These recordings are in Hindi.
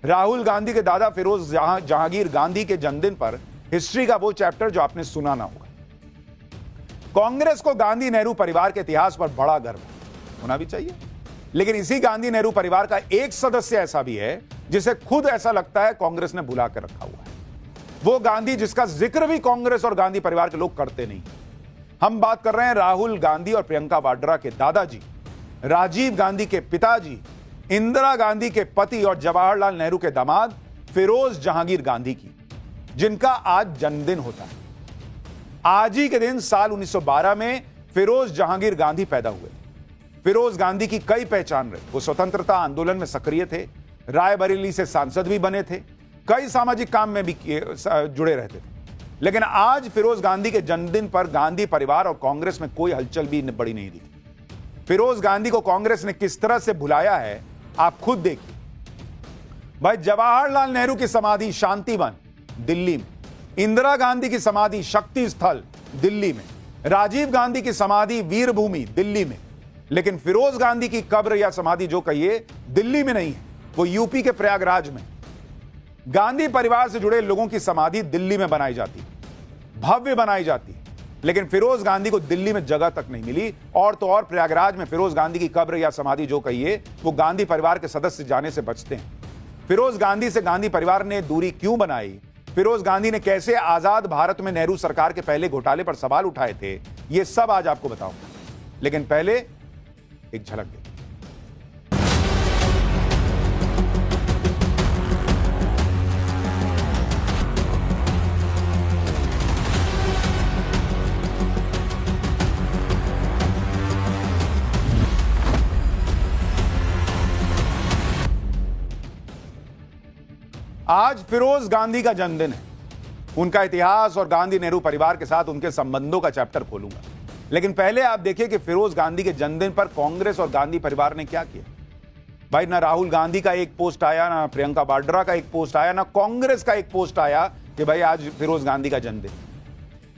राहुल गांधी के दादा फिरोज जहांगीर गांधी के जन्मदिन पर हिस्ट्री का वो चैप्टर जो आपने सुना ना होगा। कांग्रेस को गांधी नेहरू परिवार के इतिहास पर बड़ा गर्व होना भी चाहिए, लेकिन इसी गांधी नेहरू परिवार का एक सदस्य ऐसा भी है जिसे खुद ऐसा लगता है कांग्रेस ने भुला कर रखा हुआ है। वो गांधी जिसका जिक्र भी कांग्रेस और गांधी परिवार के लोग करते नहीं। हम बात कर रहे हैं राहुल गांधी और प्रियंका वाड्रा के दादाजी, राजीव गांधी के पिताजी, इंदिरा गांधी के पति और जवाहरलाल नेहरू के दामाद फिरोज जहांगीर गांधी की, जिनका आज जन्मदिन होता है। आज ही के दिन साल 1912 में फिरोज जहांगीर गांधी पैदा हुए। फिरोज गांधी की कई पहचान रहे। वो स्वतंत्रता आंदोलन में सक्रिय थे, रायबरेली से सांसद भी बने थे, कई सामाजिक काम में भी जुड़े रहते थे। लेकिन आज फिरोज गांधी के जन्मदिन पर गांधी परिवार और कांग्रेस में कोई हलचल भी बड़ी नहीं दिखी। फिरोज गांधी को कांग्रेस ने किस तरह से भुलाया है आप खुद देखिए। भाई, जवाहरलाल नेहरू की समाधि शांतिवन दिल्ली में, इंदिरा गांधी की समाधि शक्ति स्थल दिल्ली में, राजीव गांधी की समाधि वीर भूमि दिल्ली में, लेकिन फिरोज गांधी की कब्र या समाधि जो कहिए दिल्ली में नहीं है, वो यूपी के प्रयागराज में। गांधी परिवार से जुड़े लोगों की समाधि दिल्ली में बनाई जाती, भव्य बनाई जाती, लेकिन फिरोज गांधी को दिल्ली में जगह तक नहीं मिली। और तो और प्रयागराज में फिरोज गांधी की कब्र या समाधि जो कहिए वो गांधी परिवार के सदस्य जाने से बचते हैं। फिरोज गांधी से गांधी परिवार ने दूरी क्यों बनाई, फिरोज गांधी ने कैसे आजाद भारत में नेहरू सरकार के पहले घोटाले पर सवाल उठाए थे, ये सब आज आपको बताऊंगा। लेकिन पहले एक झलक देखिए। आज फिरोज गांधी का जन्मदिन है। उनका इतिहास और गांधी नेहरू परिवार के साथ उनके संबंधों का चैप्टर खोलूंगा, लेकिन पहले आप देखिए कि फिरोज गांधी के जन्मदिन पर कांग्रेस और गांधी परिवार ने क्या किया। भाई, ना राहुल गांधी का एक पोस्ट आया, ना प्रियंका वाड्रा का एक पोस्ट आया, ना कांग्रेस का एक पोस्ट आया कि भाई आज फिरोज गांधी का जन्मदिन।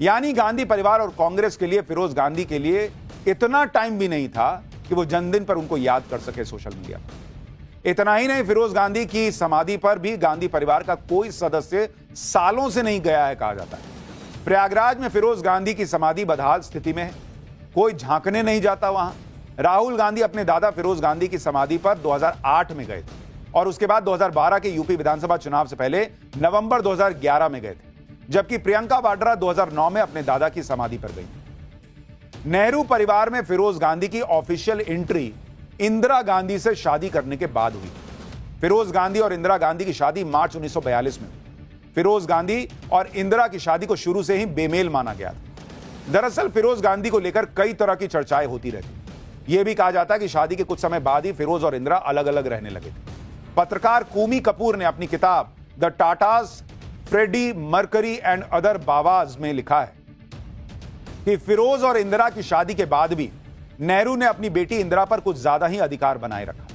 यानी गांधी परिवार और कांग्रेस के लिए फिरोज गांधी के लिए इतना टाइम भी नहीं था कि वो जन्मदिन पर उनको याद कर सके सोशल मीडिया पर। इतना ही नहीं, फिरोज गांधी की समाधि पर भी गांधी परिवार का कोई सदस्य सालों से नहीं गया है कहा जाता है। प्रयागराज में फिरोज गांधी की समाधि बदहाल स्थिति में है, कोई झांकने नहीं जाता वहां। राहुल गांधी अपने दादा फिरोज गांधी की समाधि पर 2008 में गए थे और उसके बाद 2012 के यूपी विधानसभा चुनाव से पहले नवंबर 2011 में गए थे, जबकि प्रियंका वाड्रा 2009 में अपने दादा की समाधि पर गई। नेहरू परिवार में फिरोज गांधी की ऑफिशियल एंट्री इंदिरा गांधी से शादी करने के बाद हुई। फिरोज गांधी और इंदिरा गांधी की शादी मार्च 1942 में हुई। फिरोज गांधी और इंदिरा की शादी को शुरू से ही बेमेल माना गया था। दरअसल फिरोज गांधी को लेकर कई तरह की चर्चाएं होती रहती। यह भी कहा जाता है कि शादी के कुछ समय बाद ही फिरोज और इंदिरा अलग अलग रहने लगे थे। पत्रकार कूमी कपूर ने अपनी किताब the Tatas, Freddie Mercury and other Bawas में लिखा है कि फिरोज और इंदिरा की शादी के बाद भी नेहरू ने अपनी बेटी इंदिरा पर कुछ ज्यादा ही अधिकार बनाए रखा।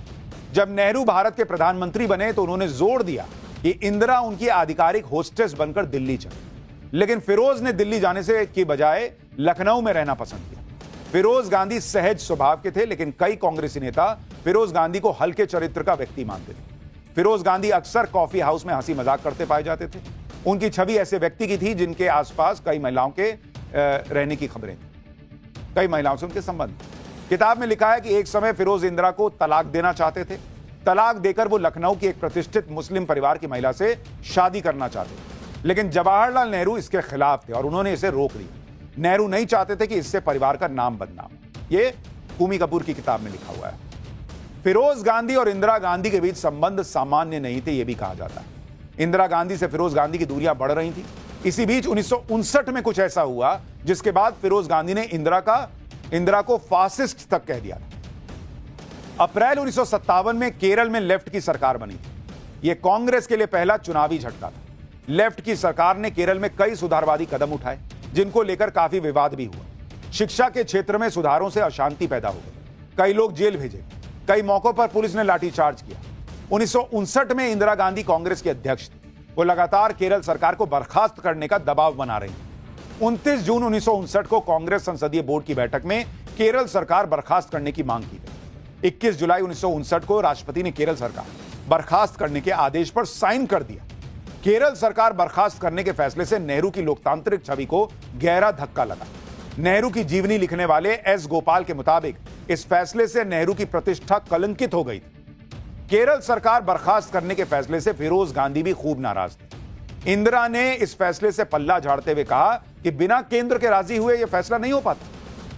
जब नेहरू भारत के प्रधानमंत्री बने तो उन्होंने जोर दिया कि इंदिरा उनकी आधिकारिक होस्टेस बनकर दिल्ली चले, लेकिन फिरोज ने दिल्ली जाने से की बजाय लखनऊ में रहना पसंद किया। फिरोज गांधी सहज स्वभाव के थे, लेकिन कई कांग्रेसी नेता फिरोज गांधी को हल्के चरित्र का व्यक्ति मानते थे। फिरोज गांधी अक्सर कॉफी हाउस में हंसी मजाक करते पाए जाते थे। उनकी छवि ऐसे व्यक्ति की थी जिनके आसपास कई महिलाओं के रहने की खबरें थी, कई महिलाओं से उनके संबंध। किताब में लिखा है कि एक समय फिरोज इंदिरा को तलाक देना चाहते थे। तलाक देकर वो लखनऊ की एक प्रतिष्ठित मुस्लिम परिवार की महिला से शादी करना चाहते थे, लेकिन जवाहरलाल नेहरू इसके खिलाफ थे और उन्होंने इसे रोक लिया। नेहरू नहीं चाहते थे कि इससे परिवार का नाम बदनाम हो। ये कूमी कपूर की किताब में लिखा हुआ है। फिरोज गांधी और इंदिरा गांधी के बीच संबंध सामान्य नहीं थे, यह भी कहा जाता है। इंदिरा गांधी से फिरोज गांधी की दूरियां बढ़ रही थी। इसी बीच 1959 में कुछ ऐसा हुआ जिसके बाद फिरोज गांधी ने इंदिरा को फासिस्ट तक कह दिया था। अप्रैल 1957 में केरल में लेफ्ट की सरकार बनी थी। यह कांग्रेस के लिए पहला चुनावी झटका था। लेफ्ट की सरकार ने केरल में कई सुधारवादी कदम उठाए, जिनको लेकर काफी विवाद भी हुआ। शिक्षा के क्षेत्र में सुधारों से अशांति पैदा हो गई, कई लोग जेल भेजे, कई मौकों पर पुलिस ने लाठीचार्ज किया। 1959 में इंदिरा गांधी कांग्रेस के अध्यक्ष थे। वो लगातार केरल सरकार को बर्खास्त करने का दबाव बना रही थी। 29 जून 1959 को कांग्रेस संसदीय बोर्ड की बैठक में केरल सरकार बर्खास्त करने की मांग की गई। 21 जुलाई 1959 को राष्ट्रपति ने केरल सरकार बर्खास्त करने के आदेश पर साइन कर दिया। केरल सरकार बर्खास्त करने के फैसले से नेहरू की लोकतांत्रिक छवि को गहरा धक्का लगा। नेहरू की जीवनी लिखने वाले एस गोपाल के मुताबिक इस फैसले से नेहरू की प्रतिष्ठा कलंकित हो गई थी। केरल सरकार बर्खास्त करने के फैसले से फिरोज गांधी भी खूब नाराज थे। इंदिरा ने इस फैसले से पल्ला झाड़ते हुए कहा कि बिना केंद्र के राजी हुए यह फैसला नहीं हो पाता।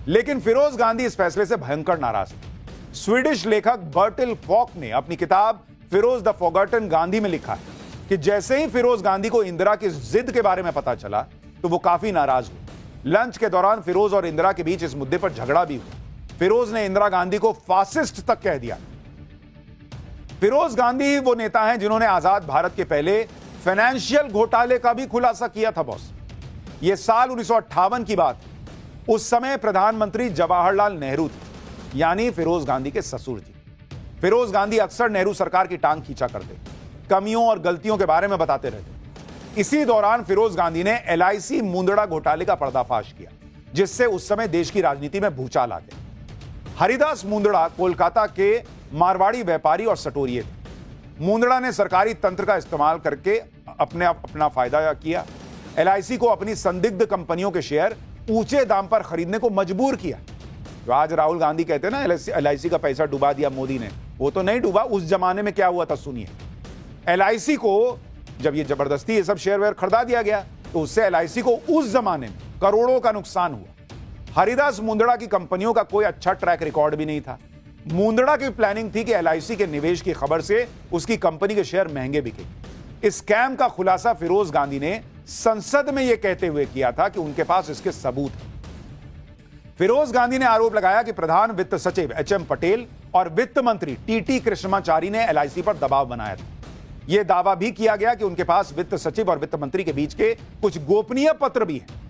लेकिन फिरोज गांधी इस फैसले से भयंकर नाराज थे। स्वीडिश लेखक बर्टिल फॉक ने अपनी किताब फिरोज द फॉरगॉटन गांधी में लिखा है कि जैसे ही फिरोज गांधी को इंदिरा की जिद के बारे में पता चला तो वो काफी नाराज हुए। लंच के दौरान फिरोज और इंदिरा के बीच इस मुद्दे पर झगड़ा भी हुआ। फिरोज ने इंदिरा गांधी को फासिस्ट तक कह दिया। फिरोज गांधी वो नेता हैं जिन्होंने आजाद भारत के पहले फाइनेंशियल घोटाले का भी खुलासा किया था बॉस। ये साल 1958 की बात। उस समय प्रधानमंत्री जवाहरलाल नेहरू थे, यानी फिरोज गांधी के ससुर जी। फिरोज गांधी अक्सर नेहरू सरकार की टांग खींचा करते, कमियों और गलतियों के बारे में बताते रहते। इसी दौरान फिरोज गांधी ने LIC मुंदड़ा घोटाले का पर्दाफाश किया, जिससे उस समय देश की राजनीति में भूचाल आ गया। हरिदास मुंदड़ा कोलकाता के मारवाड़ी व्यापारी और सटोरिये थे। मुंदड़ा ने सरकारी तंत्र का इस्तेमाल करके अपना फायदा किया। LIC को अपनी संदिग्ध कंपनियों के शेयर ऊंचे दाम पर खरीदने को मजबूर किया। तो आज राहुल गांधी कहते हैं ना LIC का पैसा डुबा दिया मोदी ने, वो तो नहीं डूबा। उस जमाने में क्या हुआ था सुनिए। LIC को जब ये जबरदस्ती ये सब शेयर वेयर खरीदा दिया गया तो उससे LIC को उस जमाने में करोड़ों का नुकसान हुआ। हरिदास मुंदड़ा की कंपनियों का कोई अच्छा ट्रैक रिकॉर्ड भी नहीं था। मुंदड़ा की प्लानिंग थी कि LIC के निवेश की खबर से उसकी कंपनी के शेयर महंगे बिके। इस स्कैम का खुलासा फिरोज गांधी ने संसद में यह कहते हुए किया था कि उनके पास इसके सबूत हैं। फिरोज गांधी ने आरोप लगाया कि प्रधान वित्त सचिव HM पटेल और वित्त मंत्री TT कृष्णमाचारी ने LIC पर दबाव बनाया था। यह दावा भी किया गया कि उनके पास वित्त सचिव और वित्त मंत्री के बीच के कुछ गोपनीय पत्र भी हैं।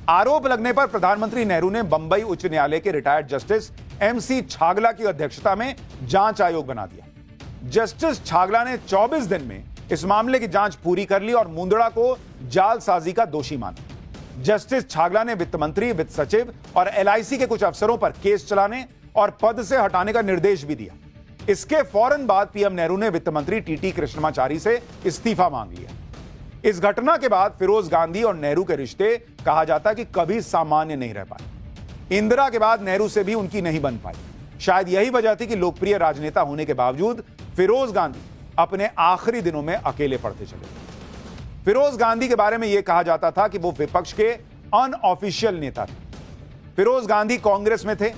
आरोप लगने पर प्रधानमंत्री नेहरू ने बंबई उच्च न्यायालय के रिटायर्ड जस्टिस MC छागला की अध्यक्षता में जांच आयोग बना दिया। जस्टिस छागला ने 24 दिन में इस मामले की जांच पूरी कर ली और मुंदड़ा को जालसाजी का दोषी माना। जस्टिस छागला ने वित्त मंत्री, वित्त सचिव और LIC के कुछ अफसरों पर केस चलाने और पद से हटाने का निर्देश भी दिया। इसके फौरन बाद PM नेहरू ने वित्त मंत्री TT कृष्णमाचारी से इस्तीफा मांग लिया। इस घटना के बाद फिरोज गांधी और नेहरू के रिश्ते कहा जाता कि कभी सामान्य नहीं रह पाए। इंदिरा के बाद नेहरू से भी उनकी नहीं बन पाई। शायद यही वजह थी कि लोकप्रिय राजनेता होने के बावजूद फिरोज गांधी अपने आखिरी दिनों में अकेले पड़ते चले। फिरोज गांधी के बारे में यह कहा जाता था कि वो विपक्ष के अनऑफिशियल नेता थे। फिरोज गांधी कांग्रेस में थे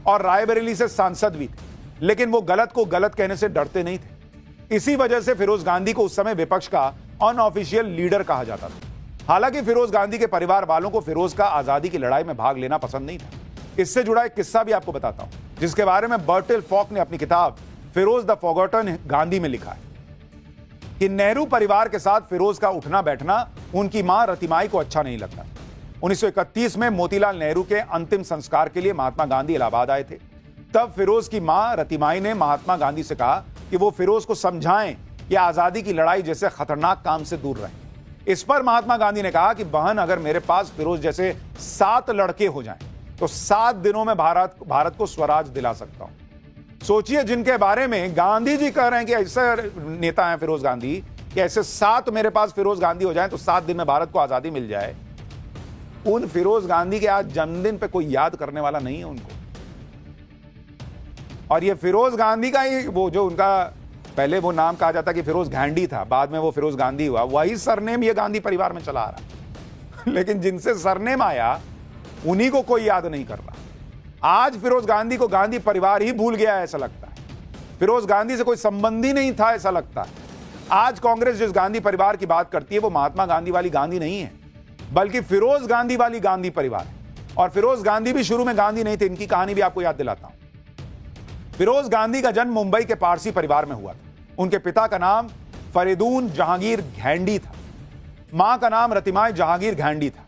और रायबरेली से सांसद भी थे, लेकिन वो गलत को गलत कहने से डरते नहीं थे। इसी वजह से फिरोज गांधी को उस समय विपक्ष का अनऑफिशियल लीडर कहा जाता था। हालांकि फिरोज गांधी के परिवार वालों को फिरोज का आजादी की लड़ाई में भाग लेना पसंद नहीं था। इससे जुड़ा एक किस्सा भी आपको बताता हूं, जिसके बारे में बर्टिल फॉक ने अपनी किताब फिरोज द फॉरगॉटन गांधी में लिखा है कि नेहरू परिवार के साथ फिरोज का उठना बैठना उनकी मां रतिमाई को अच्छा नहीं लगता। 1931 में मोतीलाल नेहरू के अंतिम संस्कार के लिए महात्मा गांधी इलाहाबाद आए थे। तब फिरोज की मां रतिमाई ने महात्मा गांधी से कहा कि वो फिरोज को समझाएं कि आजादी की लड़ाई जैसे खतरनाक काम से दूर रहें। इस पर महात्मा गांधी ने कहा कि बहन, अगर मेरे पास फिरोज जैसे 7 लड़के हो जाएं तो 7 दिनों में भारत को स्वराज दिला सकता हूं। सोचिए, जिनके बारे में गांधी जी कह रहे हैं कि ऐसे नेता हैं फिरोज गांधी कि ऐसे 7 मेरे पास फिरोज गांधी हो जाएं तो 7 दिन में भारत को आजादी मिल जाए। उन फिरोज गांधी के आज जन्मदिन पे कोई याद करने वाला नहीं है उनको। और ये फिरोज गांधी का ही वो जो उनका पहले वो नाम कहा जाता कि फिरोज घांडी था, बाद में वो फिरोज गांधी हुआ, वही सरनेम ये गांधी परिवार में चला आ रहा। लेकिन जिनसे सरनेम आया उन्हीं को कोई याद नहीं कर रहा। आज फिरोज गांधी को गांधी परिवार ही भूल गया है ऐसा लगता है। फिरोज गांधी से कोई संबंध ही नहीं था ऐसा लगता है। आज कांग्रेस जिस गांधी परिवार की बात करती है वो महात्मा गांधी वाली गांधी नहीं है, बल्कि फिरोज गांधी वाली गांधी परिवार है। और फिरोज गांधी भी शुरू में गांधी नहीं थे। इनकी कहानी भी आपको याद दिलाता हूं। फिरोज गांधी का जन्म मुंबई के पारसी परिवार में हुआ था। उनके पिता का नाम फरीदून जहांगीर घैंडी था, मां का नाम रतिमाई जहांगीर घैंडी था।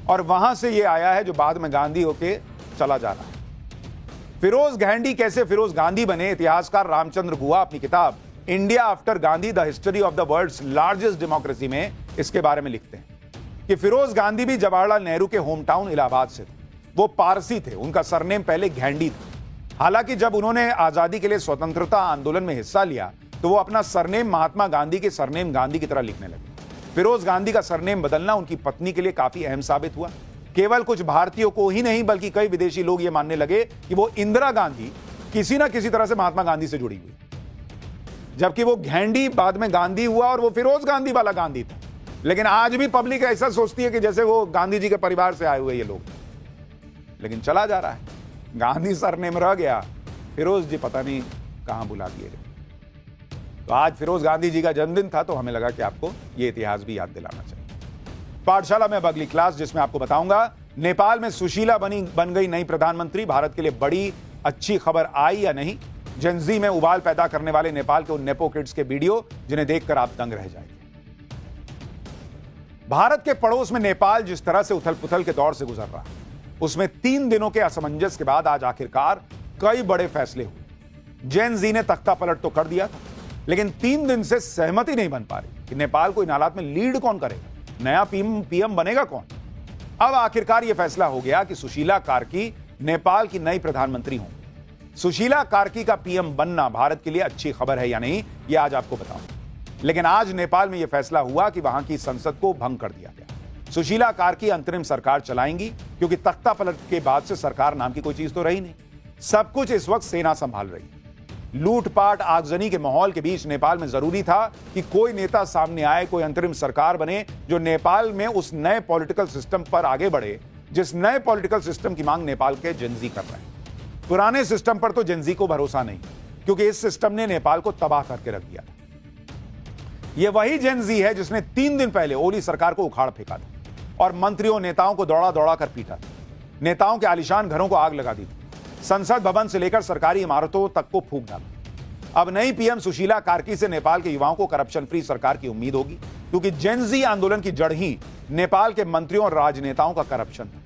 और वहां से यह आया है जो बाद में गांधी होके चला जा रहा है। फिरोज घैंडी कैसे फिरोज गांधी बने, इतिहासकार रामचंद्र गुहा अपनी किताब India after Gandhi the history of the world's largest democracy में इसके बारे में लिखते हैं कि फिरोज गांधी भी जवाहरलाल नेहरू के होम टाउन इलाहाबाद से थे। वो पारसी थे, उनका सरनेम पहले घैंडी था। हालांकि जब उन्होंने आजादी के लिए स्वतंत्रता आंदोलन में हिस्सा लिया तो वो अपना सरनेम महात्मा गांधी के सरनेम गांधी की तरह लिखने लगे। फिरोज गांधी का सरनेम बदलना उनकी पत्नी के लिए काफी अहम साबित हुआ। केवल कुछ भारतीयों को ही नहीं बल्कि कई विदेशी लोग ये मानने लगे कि वो इंदिरा गांधी किसी ना किसी तरह से महात्मा गांधी से जुड़ी हुई, जबकि वो घेंडी बाद में गांधी हुआ और वो फिरोज गांधी वाला गांधी था। लेकिन आज भी पब्लिक ऐसा सोचती है कि जैसे वो गांधी जी के परिवार से आए हुए ये लोग, लेकिन चला जा रहा है। गांधी सरनेम रह गया, फिरोज जी पता नहीं कहां बुला दिए गए। तो आज फिरोज गांधी जी का जन्मदिन था, तो हमें लगा कि आपको ये इतिहास भी याद दिलाना चाहिए। पाठशाला में अब अगली क्लास, जिसमें आपको बताऊंगा नेपाल में सुशीला बन गई नई प्रधानमंत्री। भारत के लिए बड़ी अच्छी खबर आई या नहीं? जेनजी में उबाल पैदा करने वाले नेपाल के उन नेपो किड्स के वीडियो जिन्हें देखकर आप दंग रह जाएंगे। भारत के पड़ोस में नेपाल जिस तरह से उथल पुथल के दौर से गुजर रहा है, उसमें 3 दिनों के असमंजस के बाद आज आखिरकार कई बड़े फैसले हुए। जेनजी ने तख्ता पलट तो कर दिया था, लेकिन 3 दिन से सहमति नहीं बन पा रही कि नेपाल को इन हालात में लीड कौन करेगा, नया पीएम बनेगा कौन। अब आखिरकार यह फैसला हो गया कि सुशीला कार्की नेपाल की नई प्रधानमंत्री होंगी। सुशीला कार्की का पीएम बनना भारत के लिए अच्छी खबर है या नहीं, यह आज आपको बताऊंगा। लेकिन आज नेपाल में यह फैसला हुआ कि वहां की संसद को भंग कर दिया गया। सुशीला कार्की अंतरिम सरकार चलाएंगी, क्योंकि तख्ता पलट के बाद से सरकार नाम की कोई चीज तो रही नहीं। सब कुछ इस वक्त सेना संभाल रही है। लूटपाट आगजनी के माहौल के बीच नेपाल में जरूरी था कि कोई नेता सामने आए, कोई अंतरिम सरकार बने जो नेपाल में उस नए पॉलिटिकल सिस्टम पर आगे बढ़े जिस नए पॉलिटिकल सिस्टम की मांग नेपाल के जेनजी कर रहे हैं। पुराने सिस्टम पर तो जेनजी को भरोसा नहीं, क्योंकि इस सिस्टम ने नेपाल को तबाह करके रख दिया था। यह वही जेनजी है जिसने 3 दिन पहले ओली सरकार को उखाड़ फेंका था और मंत्रियों नेताओं को दौड़ा दौड़ा कर पीटा था। नेताओं के आलीशान घरों को आग लगा दी थी, संसद भवन से लेकर सरकारी इमारतों तक को फूंक डाला। अब नई पीएम सुशीला कार्की से नेपाल के युवाओं को करप्शन फ्री सरकार की उम्मीद होगी, क्योंकि जेनजी आंदोलन की जड़ ही नेपाल के मंत्रियों और राजनेताओं का करप्शन था।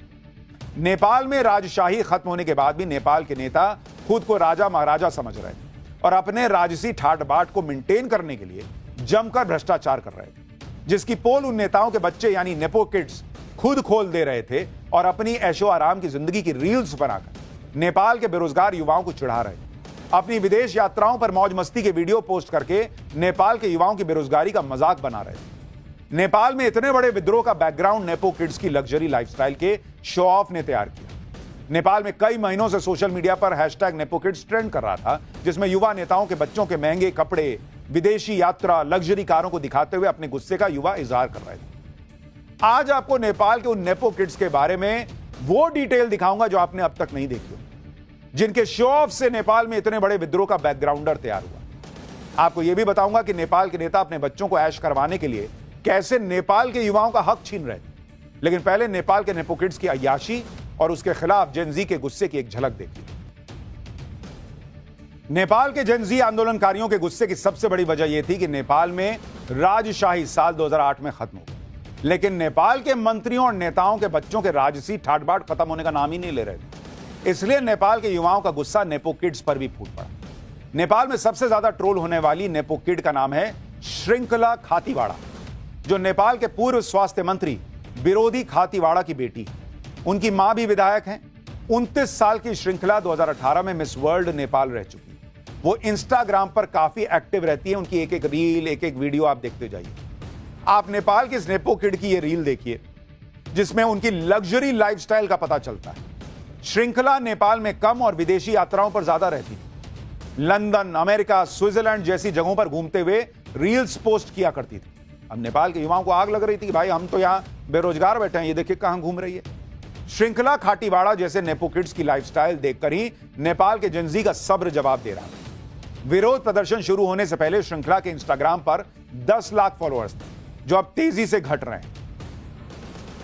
नेपाल में राजशाही खत्म होने के बाद भी नेपाल के नेता खुद को राजा महाराजा समझ रहे थे और अपने राजसी ठाट बाट को मेंटेन करने के लिए जमकर भ्रष्टाचार कर रहे थे, जिसकी पोल उन नेताओं के बच्चे यानी नेपो किड्स खुद खोल दे रहे थे और अपनी ऐशो आराम की जिंदगी की रील्स बनाकर नेपाल के बेरोजगार युवाओं को चिढ़ा रहे थे। अपनी विदेश यात्राओं पर मौज मस्ती के वीडियो पोस्ट करके नेपाल के युवाओं की बेरोजगारी का मजाक बना रहे थे। नेपाल में इतने बड़े विद्रोह का बैकग्राउंड नेपो किड्स की लग्जरी लाइफस्टाइल के शो ऑफ ने तैयार किया। नेपाल में कई महीनों से सोशल मीडिया पर हैशटैग नेपो किड्स ट्रेंड कर रहा था, जिसमें युवा नेताओं के बच्चों के महंगे कपड़े, विदेशी यात्रा, लग्जरी कारों को दिखाते हुए अपने गुस्से का युवा इजहार कर रहे थे। आज आपको नेपाल के उन नेपो किड्स के बारे में वो डिटेल दिखाऊंगा जो आपने अब तक नहीं देखी, जिनके शो ऑफ से नेपाल में इतने बड़े विद्रोह का बैकग्राउंडर तैयार हुआ। आपको यह भी बताऊंगा कि नेपाल के नेता अपने बच्चों को ऐश करवाने के लिए कैसे नेपाल के युवाओं का हक छीन रहे थे। लेकिन पहले नेपाल के नेपो किड्स की अय्याशी और उसके खिलाफ जेनजी के गुस्से की एक झलक देखिए। नेपाल के जेनजी आंदोलनकारियों के गुस्से की सबसे बड़ी वजह यह थी कि नेपाल में राजशाही साल 2008 में खत्म हो गई, लेकिन नेपाल के मंत्रियों और नेताओं के बच्चों के राजसी ठाट-बाट खत्म होने का नाम ही नहीं ले रहे थे। इसलिए नेपाल के युवाओं का गुस्सा नेपो किड्स पर भी फूट पड़ा। नेपाल में सबसे ज्यादा ट्रोल होने वाली नेपो किड का नाम है श्रृंखला खातीवाड़ा, जो नेपाल के पूर्व स्वास्थ्य मंत्री विरोधी खातीवाड़ा की बेटी है। उनकी मां भी विधायक हैं। 29 साल की श्रृंखला 2018 में मिस वर्ल्ड नेपाल रह चुकी है। वो इंस्टाग्राम पर काफी एक्टिव रहती है। उनकी एक एक रील, एक एक वीडियो आप देखते जाइए। आप नेपाल की इस नेपो किड की ये रील देखिए, जिसमें उनकी लग्जरी लाइफस्टाइल का पता चलता है। श्रृंखला नेपाल में कम और विदेशी यात्राओं पर ज्यादा रहती थी। लंदन, अमेरिका, स्विट्जरलैंड जैसी जगहों पर घूमते हुए रील्स पोस्ट किया करती थी। अब नेपाल के युवाओं को आग लग रही थी कि भाई हम तो यहां बेरोजगार बैठे हैं, ये देखिए कहां घूम रही है। श्रृंखला खातीवाड़ा जैसे नेपो किड्स की लाइफस्टाइल देखकर ही नेपाल के जेनजी का सब्र जवाब दे रहा है। विरोध प्रदर्शन शुरू होने से पहले श्रृंखला के इंस्टाग्राम पर 10 लाख फॉलोअर्स थे, जो अब तेजी से घट रहे हैं।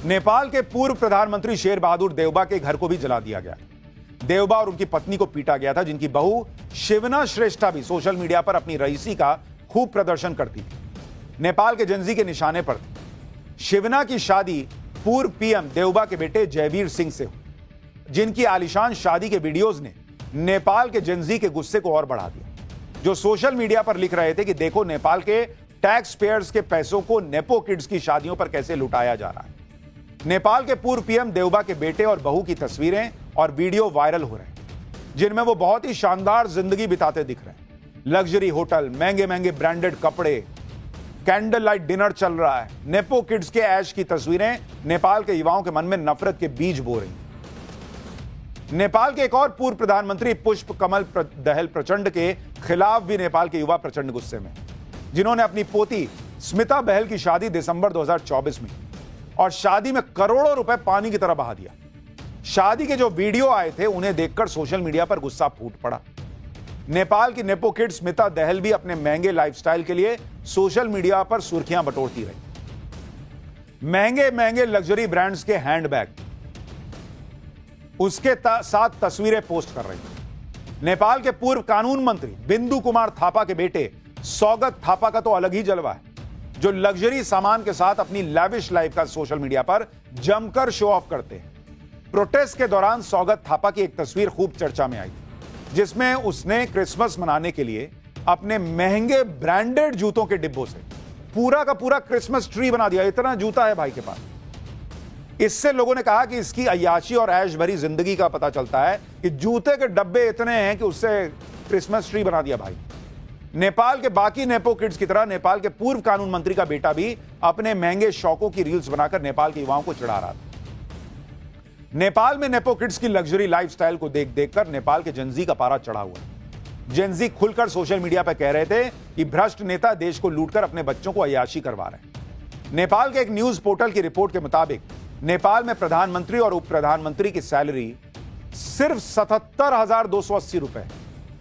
नेपाल के पूर्व प्रधानमंत्री शेर बहादुर देउबा के घर को भी जला दिया गया। देउबा और उनकी पत्नी को पीटा गया था, जिनकी बहू शिवना श्रेष्ठा भी सोशल मीडिया पर अपनी रईसी का खूब प्रदर्शन करती थी। नेपाल के जेनजी के निशाने पर थी। शिवना की शादी पूर्व पीएम देउबा के बेटे जयवीर सिंह से हुई, जिनकी आलीशान शादी के वीडियोज ने नेपाल के जेनजी के गुस्से को और बढ़ा दिया, जो सोशल मीडिया पर लिख रहे थे कि देखो नेपाल के टैक्स पेयर्स के पैसों को नेपो किड्स की शादियों पर कैसे लुटाया जा रहा है। नेपाल के पूर्व पीएम देउबा के बेटे और बहू की तस्वीरें और वीडियो वायरल हो रहे हैं, जिनमें वो बहुत ही शानदार जिंदगी बिताते दिख रहे हैं। लग्जरी होटल, महंगे महंगे ब्रांडेड कपड़े, कैंडल लाइट डिनर चल रहा है। नेपो किड्स के ऐश की तस्वीरें नेपाल के युवाओं के मन में नफरत के बीज बो रही। नेपाल के एक और पूर्व प्रधानमंत्री पुष्प कमल दहल प्रचंड के खिलाफ भी नेपाल के युवा प्रचंड गुस्से में, जिन्होंने अपनी पोती स्मिता बहल की शादी दिसंबर 2024 में और शादी में करोड़ों रुपए पानी की तरह बहा दिया। शादी के जो वीडियो आए थे उन्हें देखकर सोशल मीडिया पर गुस्सा फूट पड़ा। नेपाल की नेपो किड स्मिता दहल भी अपने महंगे लाइफस्टाइल के लिए सोशल मीडिया पर सुर्खियां बटोरती रही। महंगे महंगे लग्जरी ब्रांड्स के हैंडबैग, उसके साथ तस्वीरें पोस्ट कर रही। नेपाल के पूर्व कानून मंत्री बिंदु कुमार थापा के बेटे सौगत थापा का तो अलग ही जलवा है, जो लग्जरी सामान के साथ अपनी लैविश लाइफ का सोशल मीडिया पर जमकर शो ऑफ करते हैं। प्रोटेस्ट के दौरान सौगत थापा की एक तस्वीर खूब चर्चा में आई, जिसमें उसने क्रिसमस मनाने के लिए अपने महंगे ब्रांडेड जूतों के डिब्बों से पूरा का पूरा क्रिसमस ट्री बना दिया। इतना जूता है भाई के पास। इससे लोगों ने कहा कि इसकी अय्याशी और ऐश भरी जिंदगी का पता चलता है कि जूते के डब्बे इतने हैं कि उससे क्रिसमस ट्री बना दिया भाई। नेपाल के बाकी नेपो किड्स की तरह नेपाल के पूर्व कानून मंत्री का बेटा भी अपने महंगे शौकों की रील्स बनाकर नेपाल के युवाओं को चिढ़ा रहा था। नेपाल में नेपो किड्स की लग्जरी लाइफस्टाइल को देख देखकर नेपाल के जेनजी का पारा चढ़ा हुआ। जेनजी खुलकर सोशल मीडिया पर कह रहे थे कि भ्रष्ट नेता देश को लूटकर अपने बच्चों को अय्याशी करवा रहे हैं। नेपाल के एक न्यूज पोर्टल की रिपोर्ट के मुताबिक नेपाल में प्रधानमंत्री और उप प्रधानमंत्री की सैलरी सिर्फ 77,280 रुपए,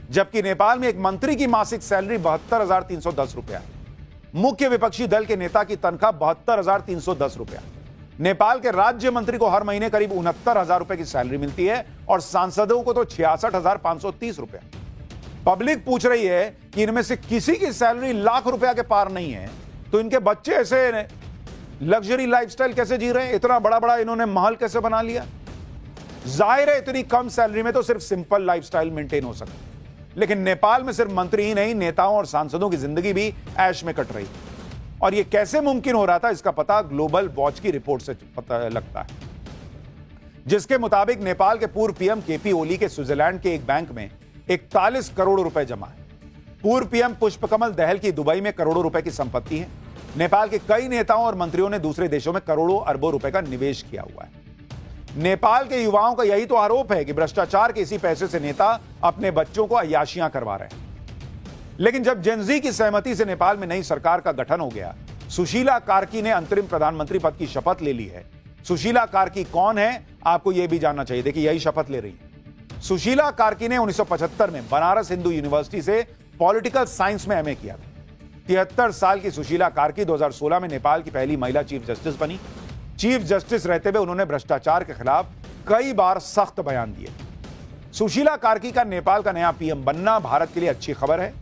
जबकि नेपाल में एक मंत्री की मासिक सैलरी 72,310 रुपया है। मुख्य विपक्षी दल के नेता की तनख्वाह 72,310 रुपया। नेपाल के राज्य मंत्री को हर महीने करीब 69,000 रुपए की सैलरी मिलती है और सांसदों को तो 66,530 रुपया। पब्लिक पूछ रही है कि इनमें से किसी की सैलरी लाख रुपया के पार नहीं है, तो इनके बच्चे ऐसे लग्जरी लाइफस्टाइल कैसे जी रहे हैं? इतना बड़ा बड़ा इन्होंने महल कैसे बना लिया? जाहिर है इतनी कम सैलरी में तो सिर्फ सिंपल लाइफस्टाइल मेंटेन हो सकता है, लेकिन नेपाल में सिर्फ मंत्री ही नहीं, नेताओं और सांसदों की जिंदगी भी ऐश में कट रही। और यह कैसे मुमकिन हो रहा था, इसका पता ग्लोबल वॉच की रिपोर्ट से पता लगता है, जिसके मुताबिक नेपाल के पूर्व पीएम केपी ओली के स्विट्जरलैंड के एक बैंक में 41 करोड़ रुपए जमा है। पूर्व पीएम पुष्पकमल दहल की दुबई में करोड़ों रुपए की संपत्ति है। नेपाल के कई नेताओं और मंत्रियों ने दूसरे देशों में करोड़ों अरबों रुपए का निवेश किया हुआ है। नेपाल के युवाओं का यही तो आरोप है कि भ्रष्टाचार के इसी पैसे से नेता अपने बच्चों को अय्याशियां करवा रहे हैं। लेकिन जब जेनजी की सहमति से नेपाल में नई सरकार का गठन हो गया, सुशीला कार्की ने अंतरिम प्रधानमंत्री पद की शपथ ले ली है। सुशीला कार्की कौन है, आपको यह भी जानना चाहिए। देखिए, यही शपथ ले रही है। सुशीला कार्की ने 1975 में बनारस हिंदू यूनिवर्सिटी से पॉलिटिकल साइंस में एमए किया था। 73 साल की सुशीला कार्की 2016 में नेपाल की पहली महिला चीफ जस्टिस बनी। चीफ जस्टिस रहते हुए उन्होंने भ्रष्टाचार के खिलाफ कई बार सख्त बयान दिए। सुशीला कार्की का नेपाल का नया पीएम बनना भारत के लिए अच्छी खबर है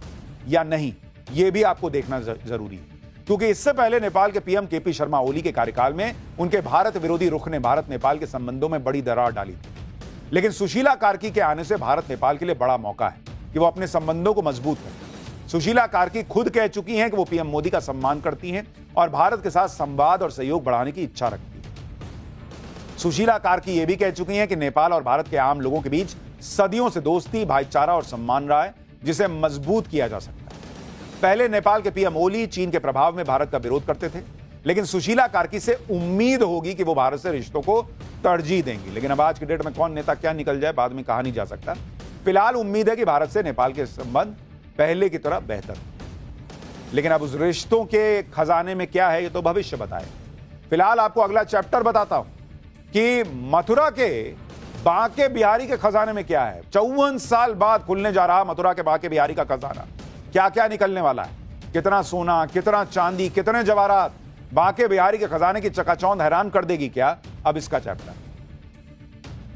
या नहीं, यह भी आपको देखना जरूरी है, क्योंकि इससे पहले नेपाल के पीएम केपी शर्मा ओली के कार्यकाल में उनके भारत विरोधी रुख ने भारत नेपाल के संबंधों में बड़ी दरार डाली थी। लेकिन सुशीला कार्की के आने से भारत नेपाल के लिए बड़ा मौका है कि वो अपने संबंधों को मजबूत करें। सुशीला कार्की खुद कह चुकी हैं कि वो पीएम मोदी का सम्मान करती हैं और भारत के साथ संवाद और सहयोग बढ़ाने की इच्छा रखती हैं। सुशीला कार्की ये भी कह चुकी हैं कि नेपाल और भारत के आम लोगों के बीच सदियों से दोस्ती, भाईचारा और सम्मान रहा है, जिसे मजबूत किया जा सकता है। पहले नेपाल के पीएम ओली चीन के प्रभाव में भारत का विरोध करते थे, लेकिन सुशीला कार्की से उम्मीद होगी कि वो भारत से रिश्तों को तरजीह देंगी। लेकिन अब आज की डेट में कौन नेता क्या निकल जाए बाद में कहा नहीं जा सकता। फिलहाल उम्मीद है कि भारत से नेपाल के संबंध पहले की तरह बेहतर, लेकिन अब उस रिश्तों के खजाने में क्या है ये तो भविष्य बताए। फिलहाल आपको अगला चैप्टर बताता हूं कि मथुरा के बांके बिहारी के खजाने में क्या है। 54 साल बाद खुलने जा रहा मथुरा के बांके बिहारी का खजाना, क्या क्या निकलने वाला है, कितना सोना, कितना चांदी, कितने जवाहरात। बांके बिहारी के खजाने की चकाचौंध हैरान कर देगी क्या, अब इसका चैप्टर।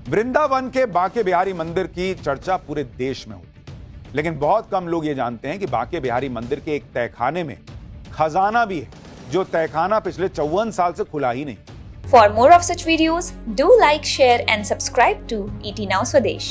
वृंदावन के बांके बिहारी मंदिर की चर्चा पूरे देश में होती है, लेकिन बहुत कम लोग ये जानते हैं कि बांके बिहारी मंदिर के एक तहखाने में खजाना भी है, जो तहखाना पिछले 54 साल से खुला ही नहीं। For more of such videos, do like, share and subscribe to ET Now Swadesh.